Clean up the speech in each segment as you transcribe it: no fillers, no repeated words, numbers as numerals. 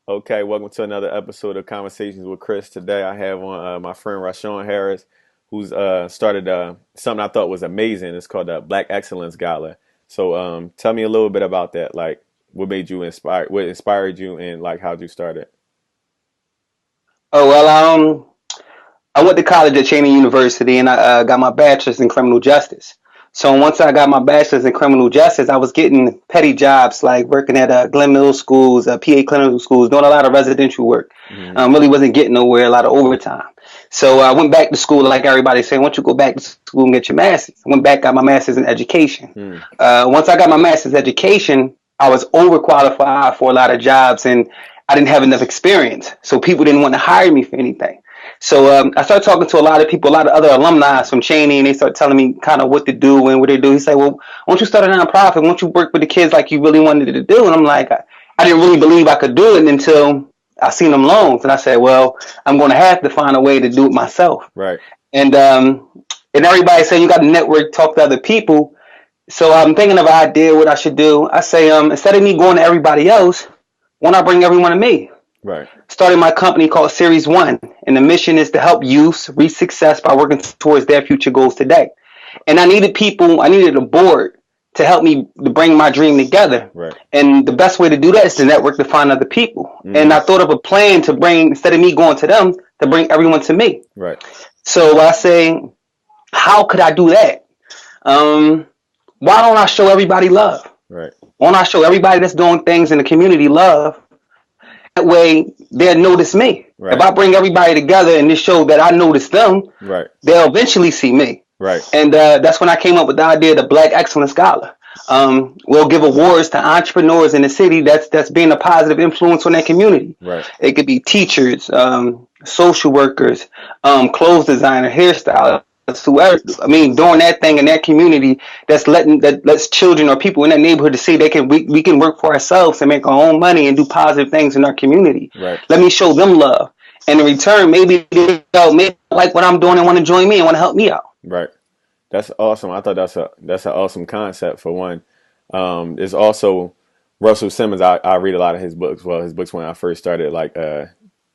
Okay, welcome to another episode of Conversations with Chris. Today I have on my friend Rashawn Harris, who's started something I thought was amazing. It's called the Black Excellence Gala. So tell me a little bit about that. Like, what made you inspired? What inspired you, and like, how'd you start it? Oh well, I went to college at Cheney University, and I got my bachelor's in criminal justice. So once I got my bachelor's in criminal justice, I was getting petty jobs like working at Glen Middle schools, PA clinical schools, doing a lot of residential work. Hmm. Really wasn't getting nowhere, a lot of overtime. So I went back to school, like everybody saying, "Why don't you go back to school and get your master's?" I went back, got my master's in education. Hmm. Once I got my master's in education, I was overqualified for a lot of jobs, and I didn't have enough experience. So people didn't want to hire me for anything. So I started talking to a lot of people, a lot of other alumni from Cheney, and they started telling me kind of what to do and what they do. He said, "Well, why don't you start a nonprofit? Why don't you work with the kids like you really wanted to do?" And I'm like, I didn't really believe I could do it until I seen them loans, and I said, "Well, I'm going to have to find a way to do it myself." Right. And and everybody said you got to network, talk to other people. So I'm thinking of an idea what I should do. I say, instead of me going to everybody else, why don't I bring everyone to me? Right. Started my company called Series1, and the mission is to help youths reach success by working towards their future goals today. And I needed people, I needed a board to help me to bring my dream together. Right. And the best way to do that is to network to find other people. And Hmm. I thought of a plan to bring, instead of me going to them, to bring everyone to me. Right. So I say, how could I do that? Um, why don't I show everybody love? Right. Why don't I show everybody that's doing things in the community love? That way they'll notice me. If Right. I bring everybody together and just show that I notice them, Right. they'll eventually see me. Right. And that's when I came up with the idea of the Black Excellence Gala. We'll give awards to entrepreneurs in the city that's being a positive influence on their community. Right. It could be teachers, social workers, clothes designer, hairstylists, whoever. I mean, doing that thing in that community that lets children or people in that neighborhood to see we can work for ourselves and make our own money and do positive things in our community. Right. Let me show them love. And in return, maybe they'll like what I'm doing and want to join me and want to help me out. Right. That's awesome. I thought that's an awesome concept for one. There's also Russell Simmons. I read a lot of his books. Well, his books when I first started like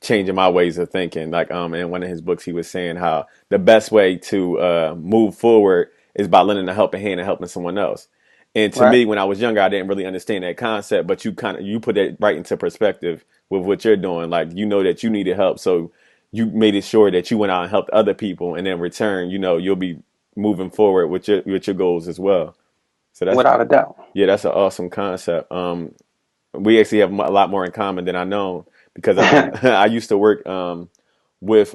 changing my ways of thinking. Like in one of his books, he was saying how the best way to move forward is by lending a helping hand and helping someone else. And to Right. me, when I was younger, I didn't really understand that concept. But you put it right into perspective with what you're doing. Like you know that you needed help, so you made it sure that you went out and helped other people, and in return, you'll be moving forward with your goals as well. So that's Without a doubt. yeah, that's an awesome concept. We actually have a lot more in common than I know because I used to work with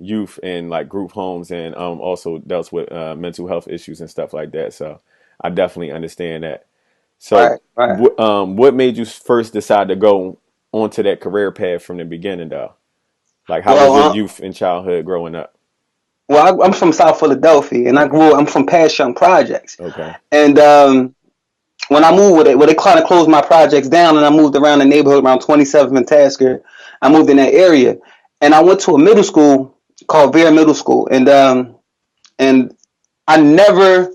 youth in like group homes and also dealt with mental health issues and stuff like that. So I definitely understand that. So Right. Right. what made you first decide to go onto that career path from the beginning, though? Like, how was Well, your youth and childhood growing up? I'm from South Philadelphia, and I'm from Passyunk Projects. Okay. And when I moved with it, well, they kind of closed my projects down, and I moved around the neighborhood around 27th and Tasker. I moved in that area, and I went to a middle school called Vera Middle School, and I never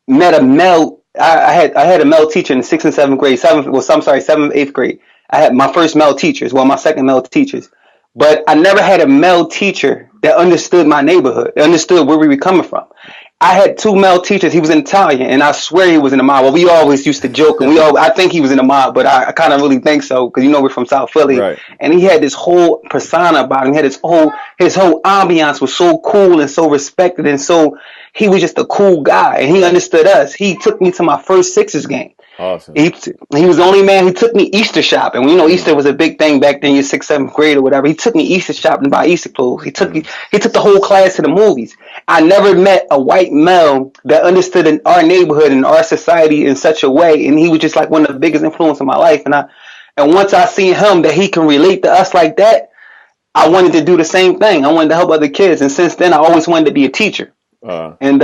met a male. I had a male teacher in the sixth and seventh grade, seventh, eighth grade. I had my first male teachers, well, my second male teachers, but I never had a male teacher that understood my neighborhood, that understood where we were coming from. I had two male teachers. He was an Italian, and I swear he was in the mob. Well, we always used to joke, and I think he was in the mob, but I kind of really think so because we're from South Philly, Right. and he had this whole persona about him. He had his whole ambiance was so cool and so respected, and so he was just a cool guy, and he understood us. He took me to my first Sixers game. Awesome. He was the only man. He took me Easter shopping. Mm. Easter was a big thing back then. You're sixth, seventh grade or whatever. He took me Easter shopping to buy Easter clothes. Mm. He took the whole class to the movies. I never met a white male that understood in our neighborhood and our society in such a way, and he was just like one of the biggest influences in my life. And once I seen him that he can relate to us like that, I wanted to do the same thing. I wanted to help other kids, and since then I always wanted to be a teacher. Uh, And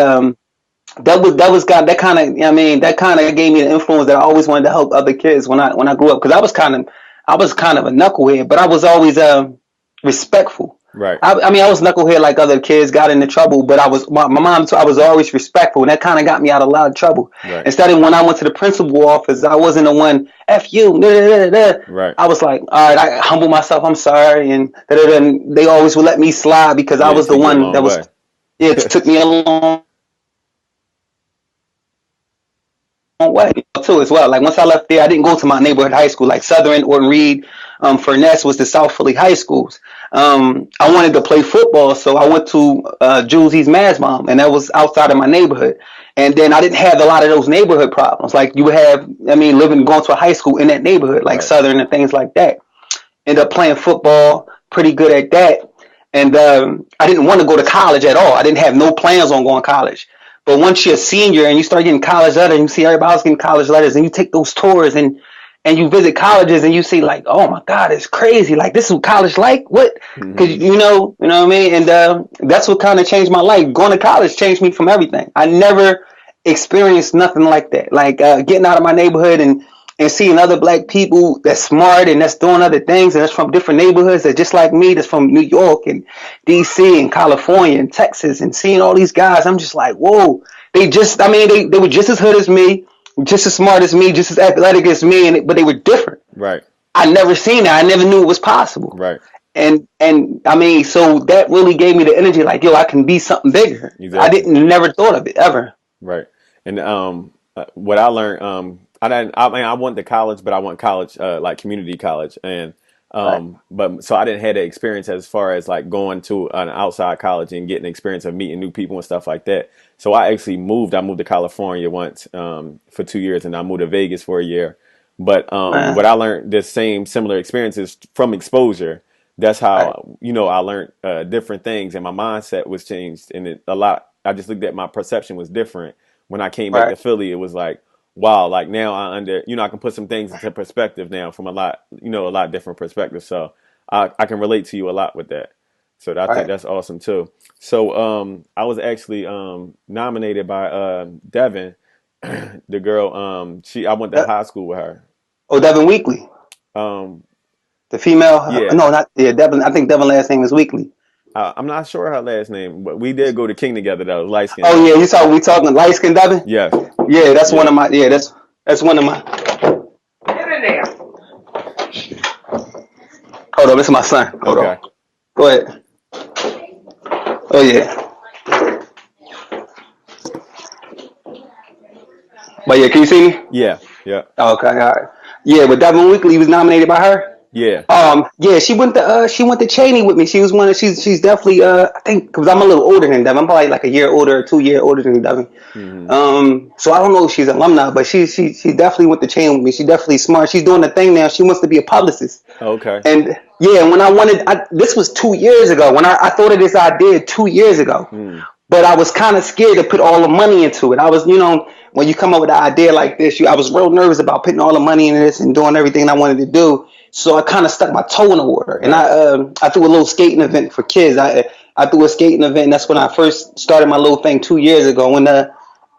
that was God. That kind of gave me the influence that I always wanted to help other kids when I grew up, because I was kind of a knucklehead, but I was always respectful. Right. I mean, I was knucklehead like other kids, got into trouble, but my mom. I was always respectful, and that kind of got me out of a lot of trouble. Right. Instead of when I went to the principal office, I wasn't the one f you. Da, da, da, da. Right. I was like, all right, I humble myself. I'm sorry, and da, da, da, and they always would let me slide because I Yeah, was the take you a one long that was. way. It took me a long way too as well. Like once I left there, I didn't go to my neighborhood high school like Southern, Orton Reed, Furness was the South Philly high schools. I wanted to play football, so I went to Jules's Masmom, and that was outside of my neighborhood. And then I didn't have a lot of those neighborhood problems like you would have. I mean, living going to a high school in that neighborhood like Right. Southern and things like that. Ended up playing football, pretty good at that. And I didn't want to go to college at all. I didn't have no plans on going to college. But once you're a senior and you start getting college letters, and you see everybody else getting college letters, and you take those tours and you visit colleges and you see like, oh my God, it's crazy. Like this is what college like. What? Because Hmm. you know what I mean. And that's what kind of changed my life. Going to college changed me from everything. I never experienced nothing like that. Like getting out of my neighborhood and seeing other black people that's smart and that's doing other things and that's from different neighborhoods that's just like me, that's from New York and DC and California and Texas, and seeing all these guys, I'm just like, whoa. I mean, they were just as hood as me, just as smart as me, just as athletic as me, but they were different. Right. I never seen that. I never knew it was possible. Right. And I mean, so that really gave me the energy, like, yo, I can be something bigger. I Exactly. didn't never thought of it ever. Right. And what I learned, I didn't. I mean, I went to college, but I went college, like community college, and Right, but so I didn't have the experience as far as like going to an outside college and getting the experience of meeting new people and stuff like that. So I actually moved. I moved to California once for 2 years, and I moved to Vegas for a year. But man. what I learned, the same similar experiences from exposure. That's Right, how I learned different things, and my mindset was changed, and a lot. I just looked at my perception was different when I came back to right, Philly. It was like, wow, like now I can put some things into perspective now from a lot different perspectives. So I can relate to you a lot with that. So I think right. that's awesome too. So I was actually nominated by Devin, the girl. I went to De- high school with her. oh, Devin Weekly. Um, The female, yeah, no, not yeah, Devin. I think Devin last name is Weekly. I'm not sure her last name, but we did go to King together. Though light skinned Oh yeah, Devin. we talking light skinned Devin. Yes, Yeah, that's one yeah. of my. Yeah, that's one of my. Get in there. Hold on, this is my son. Hold Okay. on. Go ahead. Oh yeah, but yeah, can you see me? Yeah, yeah, Oh, okay, all right. Yeah, but Devin Weekly was nominated by her. yeah. Yeah, she went to Cheney with me. She was one of she's definitely I think because I'm a little older than Devin. I'm probably like a year older, 2 year older than Devin. Hmm. So I don't know if she's alumni, but she definitely went to Cheney with me. She's definitely smart. She's doing the thing now. She wants to be a publicist. Okay. And yeah, when this was 2 years ago. When I thought of this idea 2 years ago, Mm. but I was kind of scared to put all the money into it. I was, when you come up with an idea like this, I was real nervous about putting all the money into this and doing everything I wanted to do. So I kind of stuck my toe in the water, and Right. I threw a little skating event for kids. I threw a skating event. And that's when I first started my little thing 2 years ago.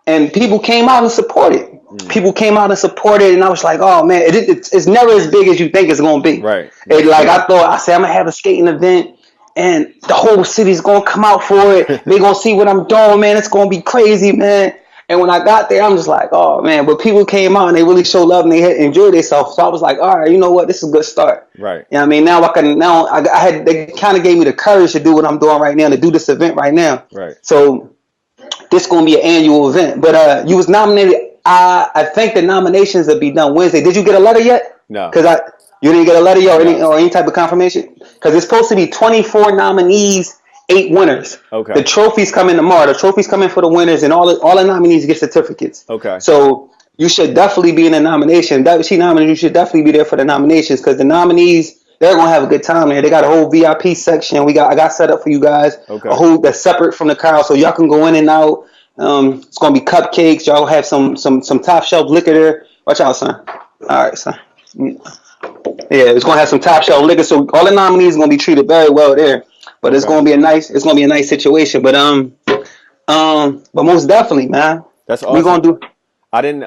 And people came out and supported. Mm. People came out and supported, and I was like, "Oh man, it's never as big as you think it's gonna be." Right. It That's like true. I said, I'm gonna have a skating event, and the whole city's gonna come out for it. They gonna see what I'm doing, man. It's gonna be crazy, man. And when I got there, I'm just like, "Oh man!" But people came out and they really showed love and they had enjoyed themselves. So I was like, "All right, you know what? This is a good start." Right. You know what I mean? I had they kind of gave me the courage to do what I'm doing right now, to do this event right now. Right. So this gonna be an annual event. But you was nominated. I think the nominations will be done Wednesday. Did you get a letter yet? No. Because you didn't get a letter yet, No. or any type of confirmation. Because it's supposed to be 24 nominees, 8 winners. The Okay. trophies come in tomorrow. The trophies come in for the winners, and all the nominees get certificates. Okay. So you should definitely be in the nomination. That she nominated. You should definitely be there for the nominations because the nominees, they're gonna have a good time there. They got a whole VIP section. I got set up for you guys, a Okay. whole that's separate from the crowd, so y'all can go in and out. It's gonna be cupcakes. Y'all have some top shelf liquor there. Watch out, son. All right, son. Yeah, it's gonna have some top shelf liquor. So all the nominees are gonna be treated very well there. But Okay. it's gonna be a nice situation. But most definitely, man, That's we awesome. gonna do. I didn't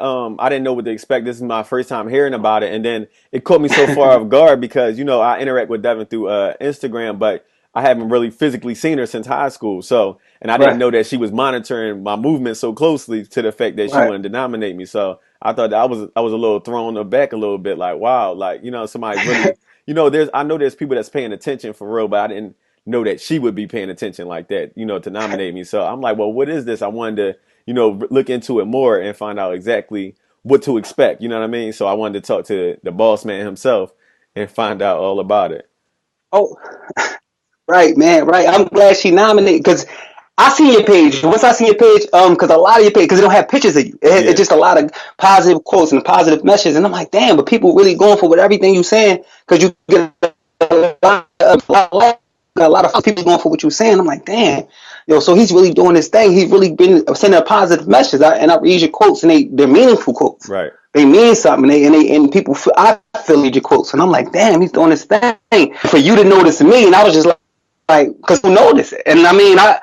know what to expect. This is my first time hearing about it, and then it caught me so far off guard because I interact with Devin through Instagram, but I haven't really physically seen her since high school. So, and I didn't Right. know that she was monitoring my movement so closely to the fact that she Right. wanted to nominate me. So I thought that I was a little thrown aback a little bit, like, wow, like, somebody's really, I know there's people that's paying attention for real, but I didn't know that she would be paying attention like that, to nominate me. So I'm like, well, what is this? I wanted to, look into it more and find out exactly what to expect. You know what I mean? So I wanted to talk to the boss man himself and find out all about it. Oh, right, man. Right. I'm glad she nominated because I seen your page. Once I seen your page, because a lot of your page, because it don't have pictures of you. It's Yeah, just a lot of positive quotes and positive messages. And I'm like, damn, but people really going for what everything you saying because you get a lot of people going for what you're saying. I'm like, damn, yo, so he's really doing his thing. He's really been sending a positive message. And I read your quotes, and they're meaningful quotes. right. They mean something. And people, I feel your quotes, and I'm like, damn, he's doing his thing. For you to notice me, and I was just like, because who noticed it? And I mean, I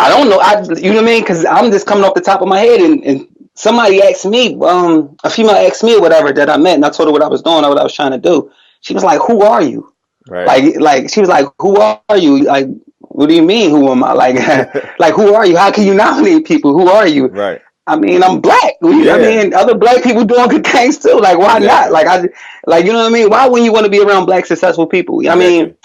don't know. You know what I mean? Because I'm just coming off the top of my head, and somebody asked me, a female asked me or whatever that I met, and I told her what I was doing, or what I was trying to do. She was like, "Who are you?" Right. Like she was like, "Who are you?" Like, what do you mean? Who am I? Like, like who are you? How can you nominate people? Who are you? Right. I mean, I'm black. I Yeah, mean, other black people doing good things too. Like, why not? exactly. Like you know what I mean? Why wouldn't you want to be around black successful people? I mean, Exactly.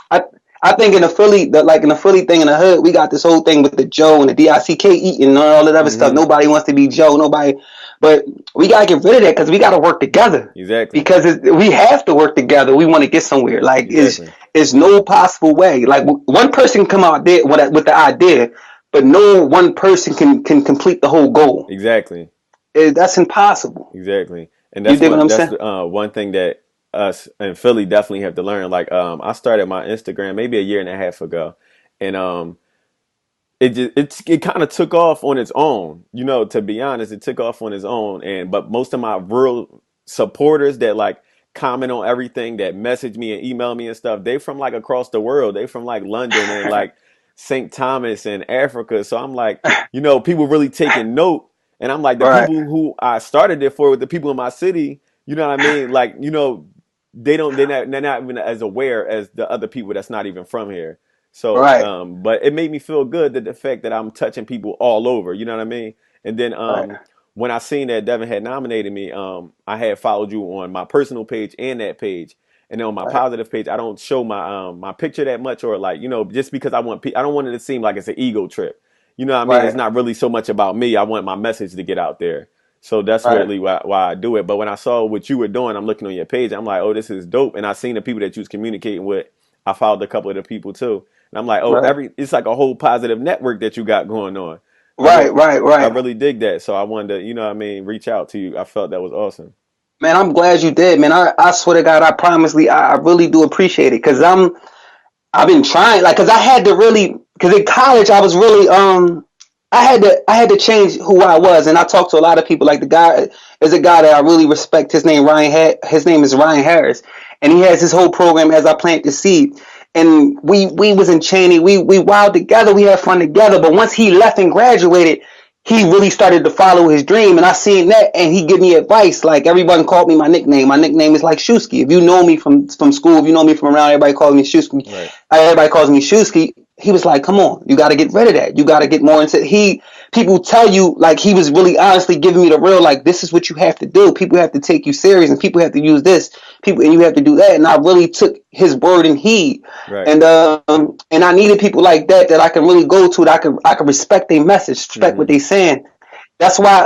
I think in the Philly, like in the Philly thing in the hood, we got this whole thing with the Joe and the DICK eating and all that other stuff. Hmm. Nobody wants to be Joe. Nobody, but we gotta get rid of that because we gotta work together. Exactly. Because we have to work together. We want to get somewhere. Like, Exactly. is no possible way. Like one person come out there with the idea, but no one person can complete the whole goal. Exactly. That's impossible. Exactly. And You dig what I'm that's saying? one thing that us in Philly definitely have to learn. Like I started my Instagram maybe a year and a half ago, and it kind of took off on its own. To be honest, it took off on its own. But most of my real supporters that like comment on everything, that message me and email me and stuff, they from like across the world. They from like London and like St. Thomas and Africa. So I'm like, people really taking note. And I'm like, the Right, people who I started it for, with the people in my city, you know what I mean? Like, they're not even as aware as the other people that's not even from here. So, right, but it made me feel good that the fact that I'm touching people all over, you know what I mean? And then right, when I seen that Devin had nominated me, I had followed you on my personal page and that page. And then on my right, positive page, I don't show my picture that much, or like, just because I don't want it to seem like it's an ego trip. You know what I mean? It's right, not really so much about me. I want my message to get out there. So that's right, really why I do it. But when I saw what you were doing, I'm looking on your page. I'm like, oh, this is dope. And I seen the people that you was communicating with. I followed a couple of the people too. And I'm like, oh, right, it's like a whole positive network that you got going on. I right, really, right, I right. really dig that. So I wanted to, what I mean, reach out to you. I felt that was awesome. Man, I'm glad you did, man. I swear to God, I promise you, I really do appreciate it because I've been trying, like, because I had to really, because in college I was really I had to change who I was, and I talked to a lot of people. Like the guy is a guy that I really respect. His name is Ryan Harris, and he has his whole program as I plant the seed. And we was in Cheney. We wowed together. We had fun together. But once he left and graduated, he really started to follow his dream. And I seen that, and he give me advice. Like everyone called me my nickname. My nickname is like Shusky. If you know me from school, if you know me from around, everybody calls me Shusky. Right. Everybody calls me Shusky. He was like, "Come on, you got to get rid of that. You got to get more into." People tell you, like, he was really honestly giving me the real, like, this is what you have to do. People have to take you serious, and people have to use this. People, and you have to do that. And I really took his word and heed. Right. And I needed people like that I can really go to, that I can respect their message, respect what Hmm. they saying. That's why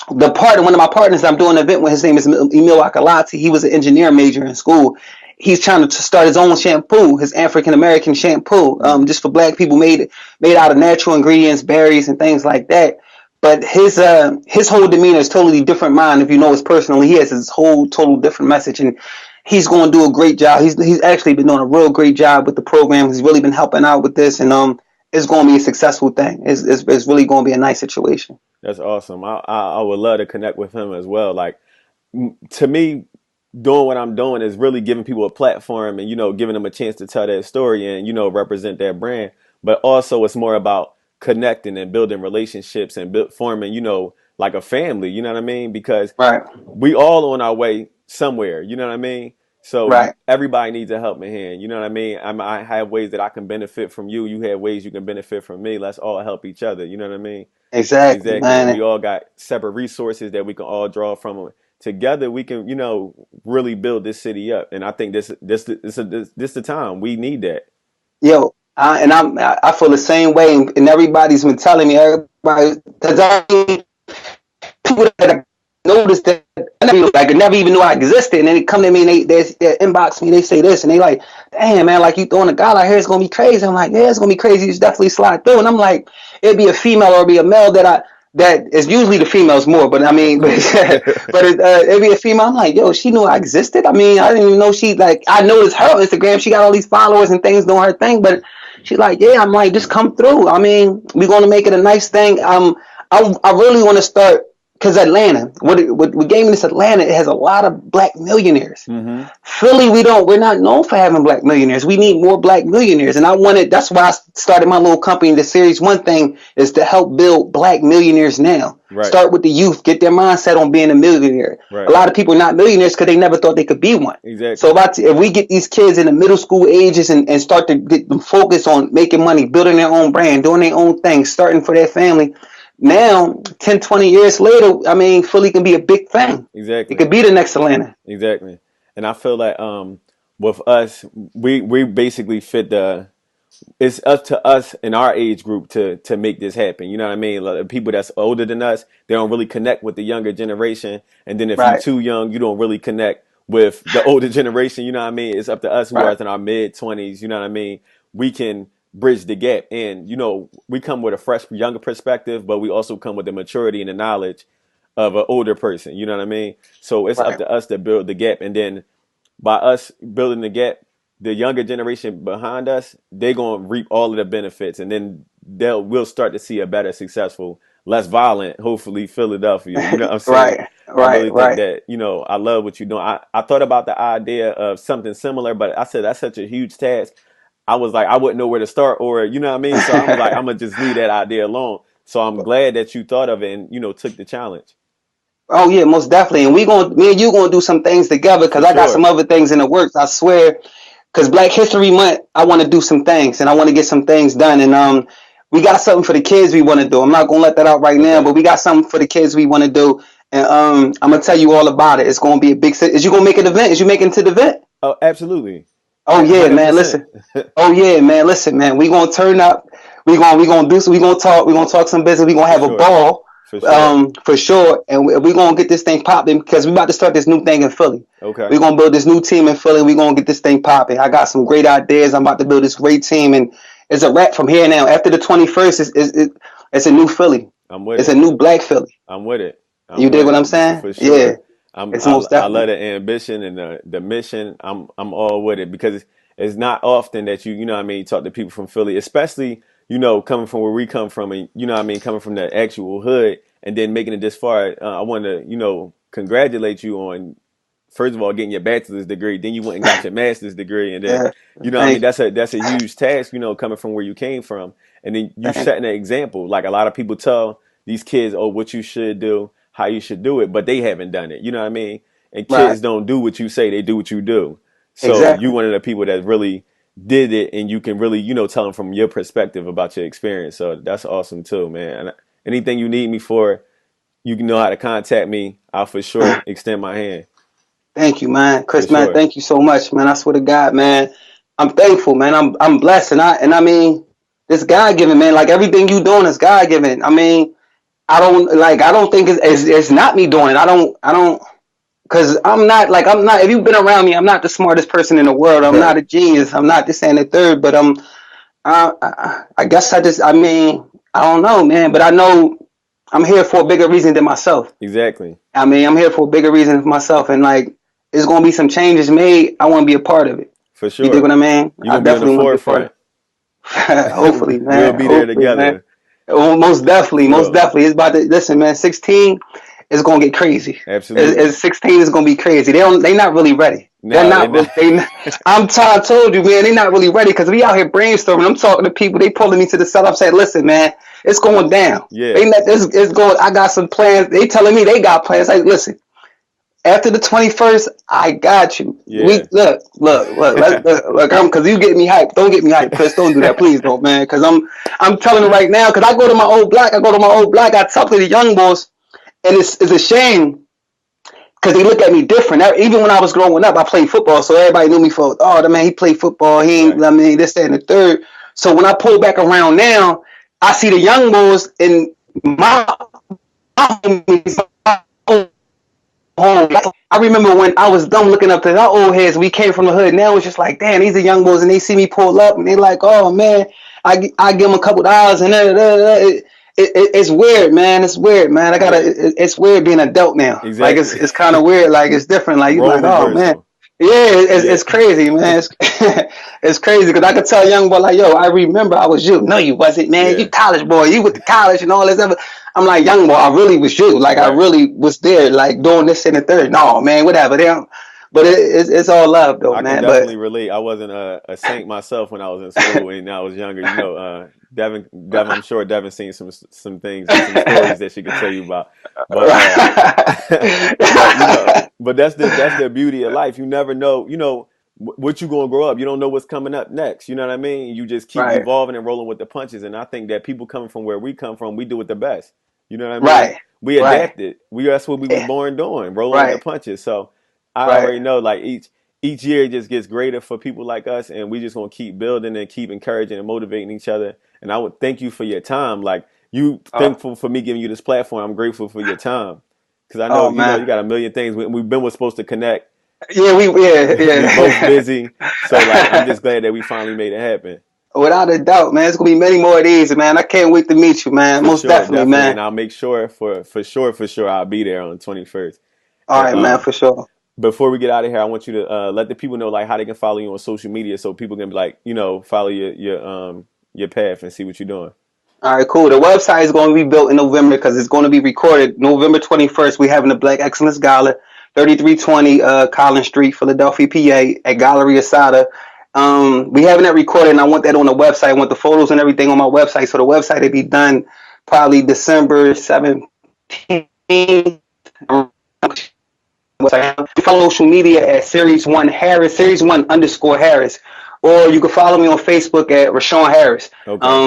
one of my partners, I'm doing an event with, his name is Emil Akalati. He was an engineer major in school. He's trying to start his own shampoo, his African American shampoo, just for black people, made out of natural ingredients, berries, and things like that. But his whole demeanor is totally different. Mine, if you know us personally, he has his whole total different message, and he's going to do a great job. He's actually been doing a real great job with the program. He's really been helping out with this, and it's going to be a successful thing. It's really going to be a nice situation. That's awesome. I would love to connect with him as well. Like, to me, doing what I'm doing is really giving people a platform and, giving them a chance to tell their story and, represent their brand. But also it's more about connecting and building relationships and forming, like a family, you know what I mean? Because Right, we all on our way somewhere, you know what I mean? So Right. everybody needs a helping hand. You know what I mean? I have ways that I can benefit from you. You have ways you can benefit from me. Let's all help each other. You know what I mean? Exactly, Exactly. And we man. all got separate resources that we can all draw from. Together, we can, really build this city up. And I think this the time we need that. Yo, I feel the same way, and everybody's been telling me, everybody, because people that noticed that I never even knew I existed, and then they come to me and they inbox me, they say this, and they like, damn man, like you throwing a gala here, it's gonna be crazy. I'm like, yeah, it's gonna be crazy. You definitely slide through, and I'm like, it'd be a female or it'd be a male that is usually the females more, but I Of mean, but course. it'd be a female. I'm like, yo, she knew I existed. I mean, I didn't even know she like. I noticed her on Instagram. She got all these followers and things doing her thing, but she's like, yeah. I'm like, just come through. I mean, we're gonna make it a nice thing. I really want to start because Atlanta, what gave me this Atlanta, it has a lot of black millionaires. Hmm. Philly, we're not known for having black millionaires. We need more black millionaires, and that's why I started my little company. The Series 1 thing is to help build black millionaires now. Right. Start with the youth, get their mindset on being a millionaire. A Right. lot of people are not millionaires because they never thought they could be one. So Exactly. if we get these kids in the middle school ages and start to get them focused on making money, building their own brand, doing their own thing, starting for their family, now 10, 20 years later, I mean, Philly can be a big thing. It Exactly. could be the next Atlanta. Exactly. And I feel like with us, we basically fit the it's up to us in our age group to make this happen. You know what I mean? Like, people that's older than us, they don't really connect with the younger generation. And then if you're Right, too young, you don't really connect with the older generation. You know what I mean? It's up to us who are right, in our mid 20s. You know what I mean? We can bridge the gap. And, we come with a fresh, younger perspective, but we also come with the maturity and the knowledge of an older person. You know what I mean? So it's up right, to us to build the gap. And then by us building the gap, the younger generation behind us, they're gonna reap all of the benefits, and then we'll start to see a better, successful, less violent, hopefully Philadelphia. You know what I'm saying? right, I right, really think right. that, I love what you're doing. I thought about the idea of something similar, but I said that's such a huge task. I was like, I wouldn't know where to start, or you know what I mean? So I'm like, I'm gonna just leave that idea alone. So I'm glad that you thought of it and, took the challenge. Oh yeah, most definitely. And me and you gonna do some things together For because I got some sure. other things in the works. I swear, because Black History Month, I want to do some things and I want to get some things done. And we got something for the kids we want to do. I'm not gonna let that out right now, Okay. but we got something for the kids we want to do. And I'm gonna tell you all about it. It's gonna be a big. Is you gonna make an event? Is you making it to the event? Oh, absolutely. Oh yeah, man. 100%. Listen. Oh yeah, man. Listen, man. We gonna turn up. We gonna do some. We gonna talk. We gonna talk some business. We gonna For have a sure. ball, For sure. for sure. And we gonna get this thing popping because we about to start this new thing in Philly. Okay. We gonna build this new team in Philly. We gonna get this thing popping. I got some great ideas. I'm about to build this great team, and it's a wrap from here now. After the 21st, it's a new Philly. I'm with It's a it. new Black Philly. I'm with it. You I'm dig with what I'm it saying? for Yeah, sure. I'm it's I, most I love definitely the ambition and the mission. I'm all with it because it's not often that you know what I mean, you talk to people from Philly, especially coming from where we come from, and you know what I mean, coming from the actual hood and then making it this far. I want to congratulate you on, first of all, getting your bachelor's degree, then you went and got your master's degree, and then yeah. you know what I mean, Thank you. that's a huge task, coming from where you came from, and then you Thank setting an example. Like a lot of people tell these kids, oh, what you should do, how you should do it, but they haven't done it. You know what I mean? And you. Right. kids don't do what you say; they do what you do. So you Exactly. one of the people that really did it, and you can really tell them from your perspective about your experience. So that's awesome too, man. And anything you need me for, you know how to contact me. I'll for sure extend my hand Thank you, man. for Chris, man, sure. thank you so much, man. I swear to God, man. I'm thankful, man. I'm blessed. And I mean, this God given, man, like everything you doing is God given. I mean, I don't think it's not me doing it. I don't because I'm not if you've been around me, I'm not the smartest person in the world. I'm not Right. a genius. I'm not this and the third, but I guess I mean, I don't know, man, but I know I'm here for a bigger reason than myself. Exactly. I mean, I'm here for a bigger reason for myself, and like, there's gonna be some changes made. I want to be a part of it. For You dig sure. what I mean? You're I gonna be on the definitely want to be a part of forefront. it. Hopefully, We'll man. be there Hopefully, man. together. Well, most definitely, most So definitely. It's about to listen, man. 16 is gonna get crazy. absolutely. 16 is gonna be crazy. They not really ready. They're No, they not not. really. I told you, man. They're not really ready because we out here brainstorming. I'm talking to people. They pulling me to the side. I'm saying, listen, man, it's going down. Yeah. They let this. It's going. I got some plans. They telling me they got plans. Like, listen. After the 21st, I got you. Yeah. Look. Because you get me hyped. Don't get me hyped, Chris. Don't do that, please, don't, man. Because I'm telling you right now. Because I go to my old block. I talk to the young boys, and it's a shame because they look at me different. Even when I was growing up, I played football, so everybody knew me for, oh, the man, he played football. He ain't, Right. I mean, this, that, and the third. So when I pull back around now, I see the young boys in my homies. I remember when I was dumb looking up to our old heads. We came from the hood. Now it's just like, damn, these are young boys, and they see me pull up, and they like, oh man, I give them a couple dollars, and it's weird, man. It's weird, man. Yeah. It's weird being an adult now. Like Exactly. it's kind of weird. Like it's different. Like you Role like, oh man. reversal. Yeah, Yeah. it's crazy, man. It's crazy because I could tell a young boy like, yo, I remember I was you. No, you wasn't, man. You Yeah. college boy. You went to college and all this other. I'm like, young boy, I really was you. Like I Right. really was there, like doing this and the third. No, man, whatever. But it's all love though, I can man. But definitely relate. I wasn't a saint myself when I was in school and I was younger. Devin, I'm sure Devin seen some things and some stories that she could tell you about. But but that's the beauty of life. You never know, what you gonna grow up. You don't know what's coming up next. You know what I mean? You just keep right, evolving and rolling with the punches. And I think that people coming from where we come from, we do it the best. You know what I mean? right, We right, adapted. That's what we was yeah, born doing, rolling with the right, punches. So I right. already know like each year it just gets greater for people like us, and we just gonna keep building and keep encouraging and motivating each other. And I would thank you for your time. Like you Oh, thankful for me giving you this platform. I'm grateful for your time because I know oh man. you got a million things. We've been was supposed to connect. Yeah, We both yeah. busy, so like I'm just glad that we finally made it happen. Without a doubt, man. It's gonna be many more of these, man. I can't wait to meet you, man. For Most sure, definitely, definitely, and man. I'll make sure for sure I'll be there on the 21st. All And right, man, for sure. before we get out of here, I want you to let the people know like how they can follow you on social media, so people can be like follow your path and see what you're doing. All right, cool. The website is going to be built in November because it's going to be recorded November 21st. We're having the Black Excellence Gala, 3320 Collins Street, Philadelphia, PA, at Gallery Asada. We having that recorded, and I want that on the website. I want the photos and everything on my website. So the website will be done probably December 17th. Follow social media at Series1 Harris, Series1 underscore Harris. Or you can follow me on Facebook at Rashawn Harris. Okay.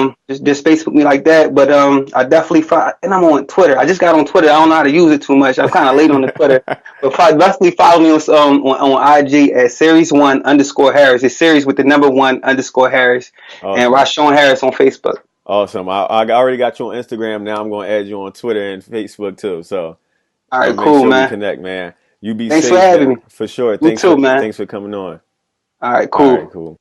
Just Facebook me like that. But I definitely and I'm on Twitter. I just got on Twitter. I don't know how to use it too much. I'm kind of late on the Twitter. But probably definitely follow me on IG at Series1 underscore Harris. It's series with the number one underscore Harris. And Awesome. Rashawn Harris on Facebook. Awesome. I already got you on Instagram. Now I'm going to add you on Twitter and Facebook too. So All I'm right, gonna make cool, sure we man. connect, man. You be Thanks for safe, having me. man. For sure. You too, man. Thanks for coming on. All right, All right, cool. cool.